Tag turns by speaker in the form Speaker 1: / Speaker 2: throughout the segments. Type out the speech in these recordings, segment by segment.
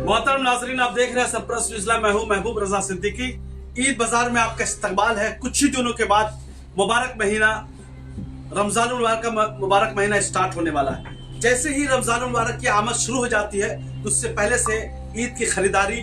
Speaker 1: मोहतरम नाजरीन, आप देख रहे हैं सरप्रस्त इस्लाम। मैं हूं महबूब रजा सिद्दीकी। ईद बाजार में आपका इस्तकबाल है। कुछ ही दिनों के बाद मुबारक महीना रमजानुल मुबारक का मुबारक महीना स्टार्ट होने वाला है। जैसे ही रमजानुल मुबारक की आमद शुरू हो जाती है तो उससे पहले से ईद की खरीदारी,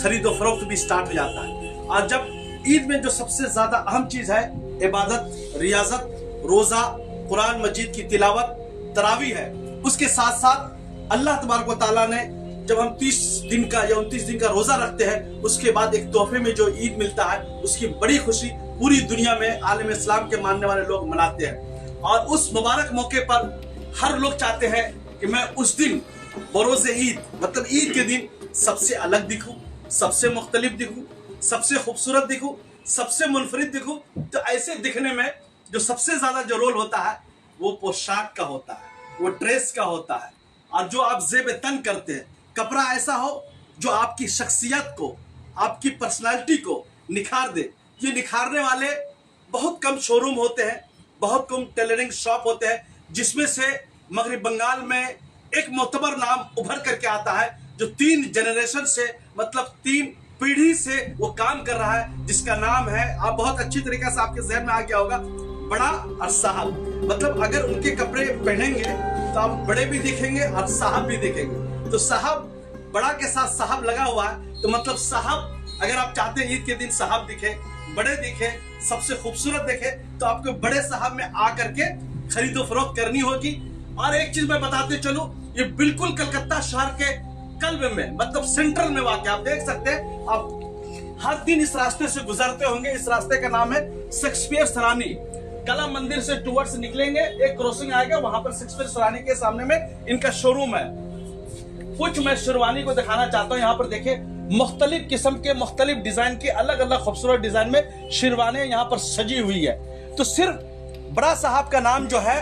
Speaker 1: खरीदो फरोख्त भी स्टार्ट हो जाता है। और जब ईद में जो सबसे ज्यादा अहम चीज है इबादत, रियाजत, रोजा, कुरान मजीद की तिलावत, तरावी है, उसके साथ साथ अल्लाह तबारक व तआला ने जब हम 30 दिन का या 29 दिन का रोजा रखते हैं, उसके बाद एक तोहफे में जो ईद मिलता है, उसकी बड़ी खुशी पूरी दुनिया में आलम इस्लाम के मानने वाले लोग मनाते हैं। और उस मुबारक मौके पर हर लोग चाहते हैं कि मैं उस दिन बरोज़े ईद, मतलब ईद के दिन सबसे अलग दिखूं, सबसे मुख्तलिफ दिखूं, सबसे खूबसूरत दिखूं, सबसे मुनफरिद दिखूं। तो ऐसे दिखने में जो सबसे ज्यादा जो रोल होता है वो पोशाक का होता है, वो ड्रेस का होता है। और जो आप जेब तन करते हैं, कपड़ा ऐसा हो जो आपकी शख्सियत को, आपकी पर्सनालिटी को निखार दे। ये निखारने वाले बहुत कम शोरूम होते हैं, बहुत कम टेलरिंग शॉप होते हैं, जिसमें से मगरिब बंगाल में एक मोतबर नाम उभर करके आता है, जो 3 जनरेशन से, मतलब 3 पीढ़ी से वो काम कर रहा है, जिसका नाम है, आप बहुत अच्छी तरीके से आपके जहन में आ गया होगा, बड़ा और साहब। मतलब अगर उनके कपड़े पहनेंगे तो आप बड़े भी दिखेंगे और साहब भी दिखेंगे। तो साहब, बड़ा के साथ साहब लगा हुआ है, तो मतलब साहब, अगर आप चाहते हैं ईद के दिन साहब दिखे, बड़े दिखे, सबसे खूबसूरत दिखे, तो आपको बड़े साहब में आकर के खरीदो फरोख्त करनी होगी। और एक चीज मैं बताते चलूं, ये बिल्कुल कलकत्ता शहर के कल्ब में, मतलब सेंट्रल में वाक़, आप देख सकते हैं। आप हर दिन इस रास्ते से गुजरते होंगे। इस रास्ते का नाम है शेक्सपियर सरानी। कला मंदिर से टूवर्ड्स निकलेंगे, एक क्रॉसिंग आएगा, वहां पर शेक्सपियर सरानी के सामने में इनका शोरूम है। कुछ मैं शेरवानी को दिखाना चाहता हूँ। यहाँ पर देखिए, मुख्तलिफ किस्म के, मुख्तलिफ डिजाइन की, अलग अलग खूबसूरत डिजाइन में शेरवानी यहाँ पर सजी हुई है। तो सिर्फ बड़ा साहब का नाम जो है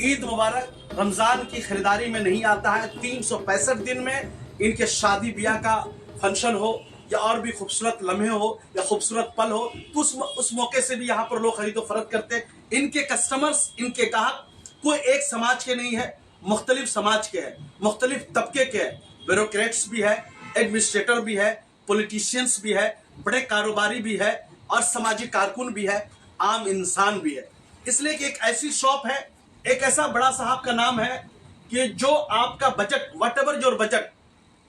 Speaker 1: ईद मुबारक रमजान की खरीदारी में नहीं आता है। 365 दिन में इनके शादी ब्याह का फंक्शन हो या और भी खूबसूरत लम्हे हो या खूबसूरत पल हो, तो उस मौके से भी यहाँ पर लोग खरीदो फरोख्त करते हैं। इनके कस्टमर्स, इनके ग्राहक कोई एक समाज के नहीं है, मुख्तलिफ समाज के हैं, मुख्तलिफ तबके के हैं। ब्यूरोक्रेट्स भी है, एडमिनिस्ट्रेटर भी है, पॉलिटिशियंस भी है, बड़े कारोबारी भी है, और सामाजिक कारकुन भी है, आम इंसान भी है। इसलिए कि एक ऐसी शॉप है, एक ऐसा बड़ा साहब का नाम है कि जो आपका budget, what ever your budget,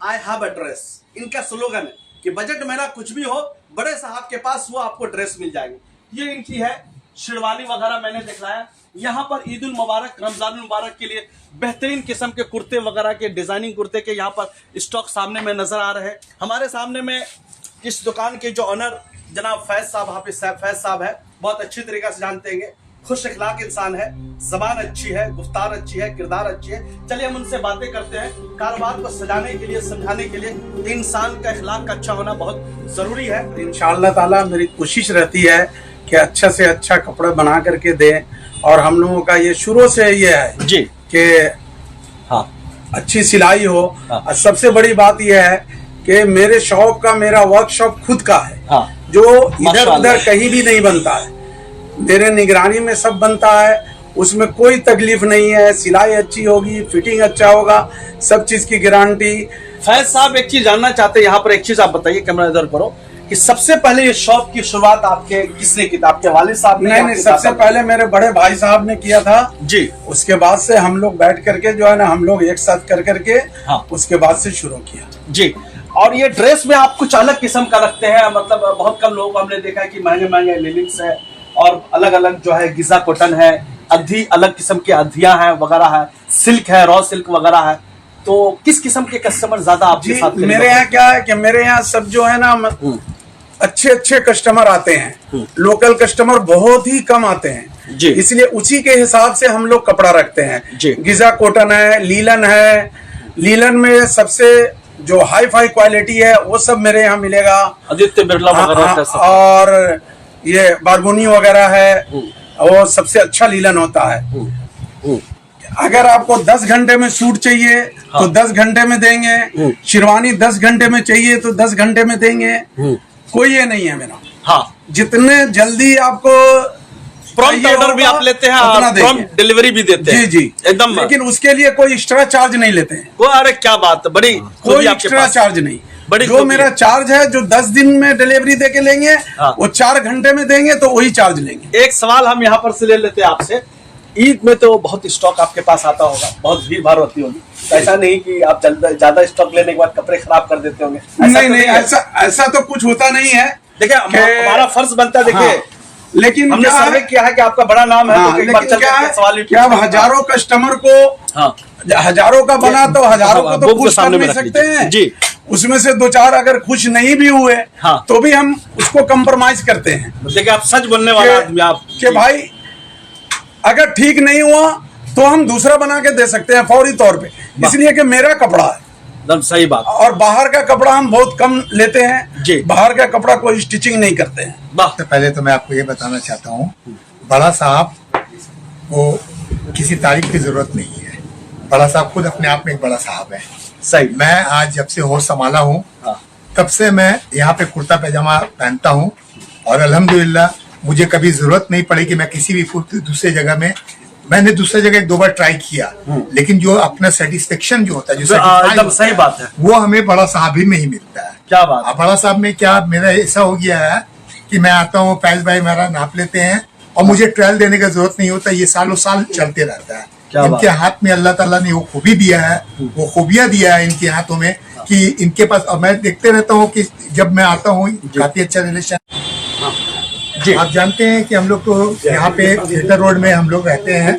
Speaker 1: I have a dress, इनका स्लोगन है कि बजट मेरा कुछ भी हो, बड़े साहब के पास वो आपको ड्रेस मिल जाएगी। ये इनकी है शेरवानी वगैरह मैंने दिखलाया। यहाँ पर ईद उल मुबारक, रमजान मुबारक के लिए बेहतरीन किस्म के कुर्ते वगैरह के, डिजाइनिंग कुर्ते के यहाँ पर स्टॉक सामने में नजर आ रहे हैं। हमारे सामने में इस दुकान के जो ऑनर जनाब फैज साहब, हाफिज साहब फैज साहब है, बहुत अच्छी तरीके से जानते हैं, खुश अखलाक इंसान है, जबान अच्छी है, गुफ्तार अच्छी है, किरदार अच्छी है। चलिए हम उनसे बातें करते हैं। कारोबार को सजाने के लिए, समझाने के लिए इंसान का अखलाक का अच्छा होना बहुत जरूरी है।
Speaker 2: इंशाअल्लाह ताला मेरी कोशिश रहती है कि अच्छा से अच्छा कपड़ा बना करके दें, और हम लोगों का ये शुरू से ये है
Speaker 1: जी
Speaker 2: कि
Speaker 1: हाँ,
Speaker 2: अच्छी सिलाई हो।
Speaker 1: हाँ।
Speaker 2: और सबसे बड़ी बात यह है कि मेरे शॉप का, मेरा वर्कशॉप खुद का है,
Speaker 1: हाँ,
Speaker 2: जो इधर उधर कहीं भी नहीं बनता है, मेरे निगरानी में सब बनता है, उसमें कोई तकलीफ नहीं है। सिलाई अच्छी होगी, फिटिंग अच्छा होगा, सब चीज की गारंटी।
Speaker 1: फैज साहब एक चीज जानना चाहते हैं, यहाँ पर एक चीज आप बताइए, कैमरा इधर करो, कि सबसे पहले ये शॉप की शुरुआत आपके किसने की? आपके वालिद साहब ने?
Speaker 2: नहीं, सबसे पहले मेरे बड़े भाई साहब ने किया था
Speaker 1: जी।
Speaker 2: उसके बाद से हम लोग बैठ करके जो है ना, हम लोग एक साथ कर करके,
Speaker 1: हाँ,
Speaker 2: उसके बाद से शुरू किया
Speaker 1: जी। और ये ड्रेस में आप कुछ अलग किस्म का रखते हैं, मतलब बहुत कम लोग हमने देखा है कि महंगे महंगे लिनिन्स है, और अलग अलग जो है गिजा कॉटन है, अधी अलग किस्म की अधियां हैं वगैरह है, सिल्क है, रॉ सिल्क वगैरह है। तो किस किस्म के कस्टमर ज्यादा आपके साथ?
Speaker 2: मेरे यहाँ क्या है कि मेरे यहाँ सब जो है ना, अच्छे अच्छे कस्टमर आते हैं, लोकल कस्टमर बहुत ही कम आते हैं
Speaker 1: जी।
Speaker 2: इसलिए उसी के हिसाब से हम लोग कपड़ा रखते हैं
Speaker 1: जी।
Speaker 2: गिजा कॉटन है, लीलन है, लीलन में सबसे जो हाई फाई क्वालिटी है वो सब मेरे यहाँ मिलेगा,
Speaker 1: आदित्य बिरला वगैरह,
Speaker 2: और ये बारगुनी वगैरह है, वो सबसे अच्छा लीलन होता है। अगर आपको 10 घंटे में सूट चाहिए तो 10 घंटे में देंगे, शेरवानी 10 घंटे में चाहिए तो 10 घंटे में देंगे, कोई ये नहीं है मेरा।
Speaker 1: हाँ,
Speaker 2: जितने जल्दी आपको
Speaker 1: प्रॉम्प्ट
Speaker 2: चाहिए
Speaker 1: ऑर्डर भी
Speaker 2: होगा,
Speaker 1: आप लेते हैं
Speaker 2: उतना
Speaker 1: और
Speaker 2: देंगे।
Speaker 1: प्रॉम्प्ट डिलीवरी भी देते
Speaker 2: जी
Speaker 1: हैं।
Speaker 2: जी
Speaker 1: एकदम।
Speaker 2: लेकिन उसके लिए कोई एक्स्ट्रा चार्ज नहीं लेते हैं,
Speaker 1: वो अरे क्या बात है, बड़ी
Speaker 2: कोई
Speaker 1: खूबी आपके
Speaker 2: एक्स्ट्रा
Speaker 1: पास।
Speaker 2: चार्ज नहीं।
Speaker 1: बड़ी
Speaker 2: जो
Speaker 1: खूबी
Speaker 2: मेरा
Speaker 1: है।
Speaker 2: चार्ज है, जो 10 दिन में डिलीवरी दे के लेंगे,
Speaker 1: हाँ।
Speaker 2: वो 4 घंटे में देंगे तो वही चार्ज लेंगे।
Speaker 1: एक सवाल हम यहाँ पर से ले लेते हैं आपसे। ईद में तो बहुत स्टॉक आपके पास आता होगा, बहुत भीड़ भाड़ होती होगी, ऐसा नहीं कि आप ज्यादा स्टॉक लेने के बाद कपड़े खराब कर देते होंगे? ऐसा
Speaker 2: नहीं
Speaker 1: तो
Speaker 2: नहीं,
Speaker 1: है?
Speaker 2: ऐसा तो कुछ होता नहीं है।
Speaker 1: देखिए हमारा फर्ज बनता है, देखिए
Speaker 2: हाँ, लेकिन
Speaker 1: हमने
Speaker 2: क्या
Speaker 1: सर्वे
Speaker 2: है,
Speaker 1: किया है कि आपका बड़ा नाम है,
Speaker 2: हाँ,
Speaker 1: तो एक बार
Speaker 2: लेकिन
Speaker 1: चल
Speaker 2: क्या
Speaker 1: करके
Speaker 2: है
Speaker 1: सवाल भी
Speaker 2: कि अब
Speaker 1: पूछते हैं।
Speaker 2: हजारों कस्टमर को,
Speaker 1: हाँ
Speaker 2: हजारों का बना तो हजारों को तो
Speaker 1: बुक
Speaker 2: खुश कर
Speaker 1: सामने में
Speaker 2: नहीं
Speaker 1: रख
Speaker 2: सकते
Speaker 1: लीजिए।
Speaker 2: हैं
Speaker 1: जी।
Speaker 2: उसमें से 2-4 अगर खुश नहीं भी हुए,
Speaker 1: हाँ।
Speaker 2: तो भी हम उसको कंप्रोमाइज करते हैं
Speaker 1: देखिए आप सच बोलने वाला आदमी आप
Speaker 2: कि भाई अगर ठीक नहीं हुआ तो हम दूसरा बना के दे सकते हैं फौरी तौर पे, इसलिए कि मेरा कपड़ा है।
Speaker 1: एकदम सही बात।
Speaker 2: और बाहर का कपड़ा हम बहुत कम लेते हैं
Speaker 1: जी।
Speaker 2: बाहर का कपड़ा कोई स्टिचिंग नहीं करते हैं।
Speaker 1: वाह।
Speaker 3: तो पहले तो मैं आपको ये बताना चाहता हूँ, बड़ा साहब को किसी तारीफ की जरूरत नहीं है। बड़ा साहब खुद अपने आप में एक बड़ा साहब है।
Speaker 1: सही।
Speaker 3: मैं आज जब से होश संभाला हूँ,
Speaker 1: हाँ।
Speaker 3: तब से मैं यहाँ पे कुर्ता पैजामा पहनता हूँ और अल्हम्दुलिल्लाह मुझे कभी जरूरत नहीं पड़ी कि मैं किसी भी दूसरे जगह में, मैंने दूसरे जगह 1-2 बार ट्राई किया, लेकिन जो अपना सेटिस्फेक्शन जो होता है, जो satisfy
Speaker 1: एकदम
Speaker 3: होता
Speaker 1: सही बात है।
Speaker 3: वो हमें बड़ा साहब ही में ही मिलता है।
Speaker 1: क्या बात है।
Speaker 3: अब बड़ा साहब में क्या मेरा ऐसा हो गया है कि मैं आता हूँ, फैज भाई मेरा नाप लेते हैं और मुझे ट्रायल देने का जरूरत नहीं होता, ये सालों साल चलते रहता है। इनके हाथ में अल्लाह ताला ने वो खूबी दिया है, वो खूबियां दिया है इनके हाथों में कि इनके पास, और मैं देखते रहता हूँ कि जब मैं आता हूँ काफी अच्छा रिलेशन। आप जानते हैं कि हम लोग तो यहाँ पे थिएटर रोड में हम लोग रहते हैं,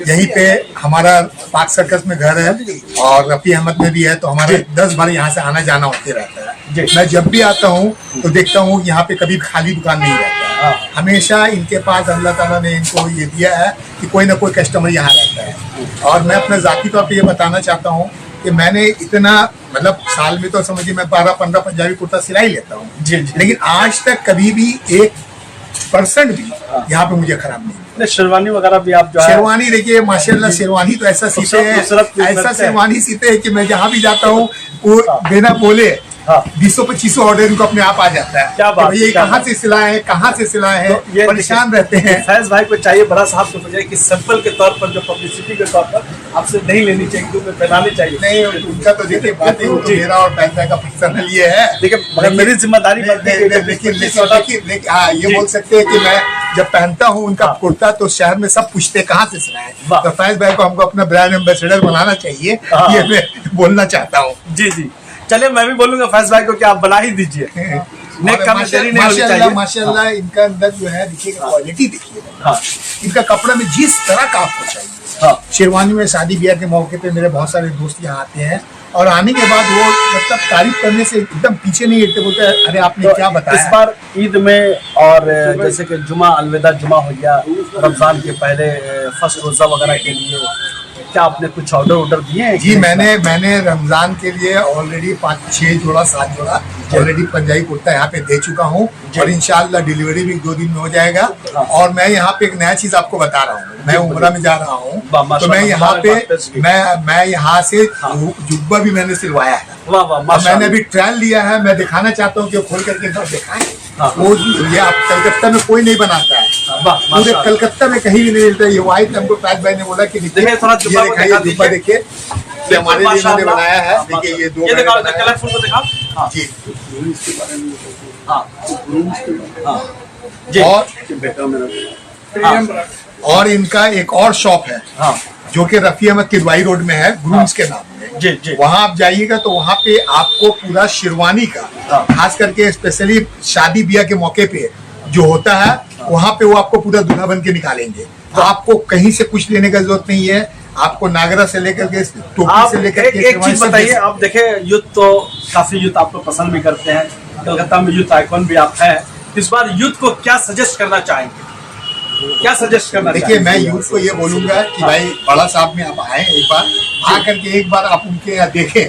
Speaker 3: यहीं पे हमारा पार्क सर्कस में घर है और रफी अहमद में भी है, तो हमारे 10 बार यहाँ से आना जाना होते रहता है। मैं जब भी आता हूँ तो देखता हूँ यहाँ पे कभी खाली दुकान नहीं रहता है, हमेशा इनके पास अल्लाह ताला ने इनको ये दिया है कि कोई ना कोई कस्टमर यहाँ रहता है। और मैं अपने जाती तौर पर ये बताना चाहता हूँ कि मैंने इतना, मतलब साल में तो समझिए मैं 12-15 पंजाबी कुर्ता सिलाई लेता हूँ, लेकिन आज तक कभी भी 1% भी यहाँ पे मुझे खराब नहीं।
Speaker 1: शेरवानी वगैरह भी आप जो है,
Speaker 3: शेरवानी देखिए माशाल्लाह, शेरवानी तो ऐसा सीते हैं, ऐसा शेरवानी सीते हैं कि मैं जहाँ भी जाता हूँ वो बिना बोले 200-2500 ऑर्डर इनको अपने आप आ जाता है।
Speaker 1: क्या बात,
Speaker 3: ये कहाँ से सिलाए हैं, कहाँ से सिलाए हैं,
Speaker 1: ये
Speaker 3: परेशान रहते हैं।
Speaker 1: फैज भाई को चाहिए बड़ा साहब को चाहिए कि सैंपल के तौर पर, जो पब्लिसिटी के तौर पर आपसे नहीं लेनी चाहिए, क्योंकि पहनानी चाहिए।
Speaker 3: नहीं, उनका तो देखिए बात ही, वो तो मेरा और पैसा का पर्सनल ये है।
Speaker 1: देखिए मगर मेरी जिम्मेदारी बनती है कि
Speaker 3: लेकिन हाँ, ये बोल सकते हैं कि मैं जब पहनता हूँ उनका कुर्ता तो शहर में सब पूछते हैं कहाँ से सिलाए, तो फैज भाई को हमको अपना ब्रांड एम्बेसडर बनाना चाहिए, ये मैं बोलना चाहता हूँ।
Speaker 1: जी जी, चलिए मैं भी बोलूंगा फैज भाई को कि आप बना ही दीजिए। नेक काम में देरी नहीं होनी चाहिए।
Speaker 3: माशाल्लाह इनका अंदर जो है देखिए क्वालिटी देखिए, इनका कपड़ा में जिस तरह का आपको चाहिए। शेरवानी में शादी ब्याह के मौके पे मेरे बहुत सारे दोस्त यहाँ आते हैं और आने के बाद वो मतलब तारीफ करने से एकदम पीछे नहीं हटते, बोलते हैं अरे आपने क्या बताया।
Speaker 1: इस बार ईद में और जैसे कि जुमा, अलविदा जुमा हो गया, रमजान के पहले फर्स्ट रोजा वगैरह के लिए क्या आपने कुछ ऑर्डर दिए हैं?
Speaker 3: जी मैंने रमजान के लिए ऑलरेडी 5-6 जोड़ा 7 जोड़ा ऑलरेडी पंजाबी कुर्ता यहाँ पे दे चुका हूँ और इंशाल्लाह डिलीवरी भी 2 दिन में हो जाएगा। और मैं यहाँ पे एक नया चीज आपको बता रहा हूँ, मैं उम्रा में जा रहा हूँ तो मैं यहाँ पे मैं यहाँ से जुब्बा भी मैंने सिलवाया है। मैंने अभी ट्रायल लिया है, मैं दिखाना चाहता हूँ कि खोल करके दिखाएं। वो ये आप कलकत्ता में कोई नहीं बनाता है, पूरे कलकत्ता में कहीं भी नहीं मिलता। ये व्हाइट हमको फैज भाई ने बोला कि देखिए थोड़ा जुब्बा देखिए, हमारे लिए इन्होंने बनाया है। देखिए ये 2
Speaker 1: कलरफुल को दिखाओ जी।
Speaker 3: और इनका एक और शॉप है जो कि रफी अहमद किदवाई रोड में है, ग्रूम्स के नाम में।
Speaker 1: जी।
Speaker 3: वहाँ आप जाइएगा तो वहाँ पे आपको पूरा शेरवानी का, खास करके स्पेशली शादी ब्याह के मौके पे जो होता है, वहाँ पे वो आपको पूरा दूल्हा बन के निकालेंगे। तो आपको कहीं से कुछ लेने का जरूरत नहीं है, आपको नागरा से लेकर के टोपी से लेकर के।
Speaker 1: एक चीज बताइए, आप देखे यूथ तो काफी यूथ आपको पसंद भी करते हैं, कलकत्ता में यूथ आइकॉन भी आप हैं, इस बार यूथ को क्या सजेस्ट करना चाहेंगे? क्या सजेस्ट करना?
Speaker 3: देखिए मैं यूथ को ये बोलूंगा कि भाई बड़ा साहब में आप आए, एक बार आकर के एक बार आप उनके यहाँ देखें।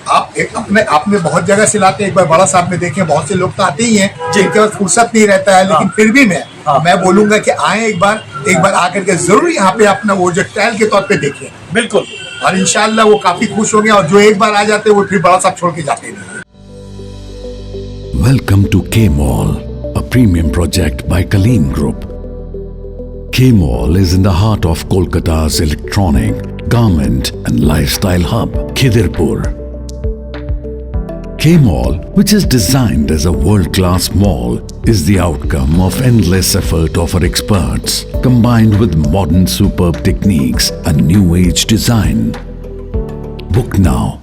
Speaker 3: आप एक आपने बहुत जगह सिलाते हैं, एक बार बड़ा साहब में देखें। बहुत से लोग तो आते ही हैं जिनके पास फुर्सत नहीं रहता है, लेकिन फिर भी मैं बोलूंगा कि आए एक बार आकर के जरूर यहाँ पे अपना वो जो ट्रायल के तौर पे देखें।
Speaker 1: बिल्कुल,
Speaker 3: और इंशाल्लाह वो काफी खुश होंगे, और जो एक बार आ जाते हैं वो फिर बड़ा साहब छोड़ के जाते नहीं।
Speaker 4: Welcome to K Mall, a premium project by Kaleen Group. K-Mall is in the heart of Kolkata's electronic, garment and lifestyle hub, Khidirpur. K-Mall, which is designed as a world-class mall, is the outcome of endless effort of our experts, combined with modern superb techniques and new age design. Book now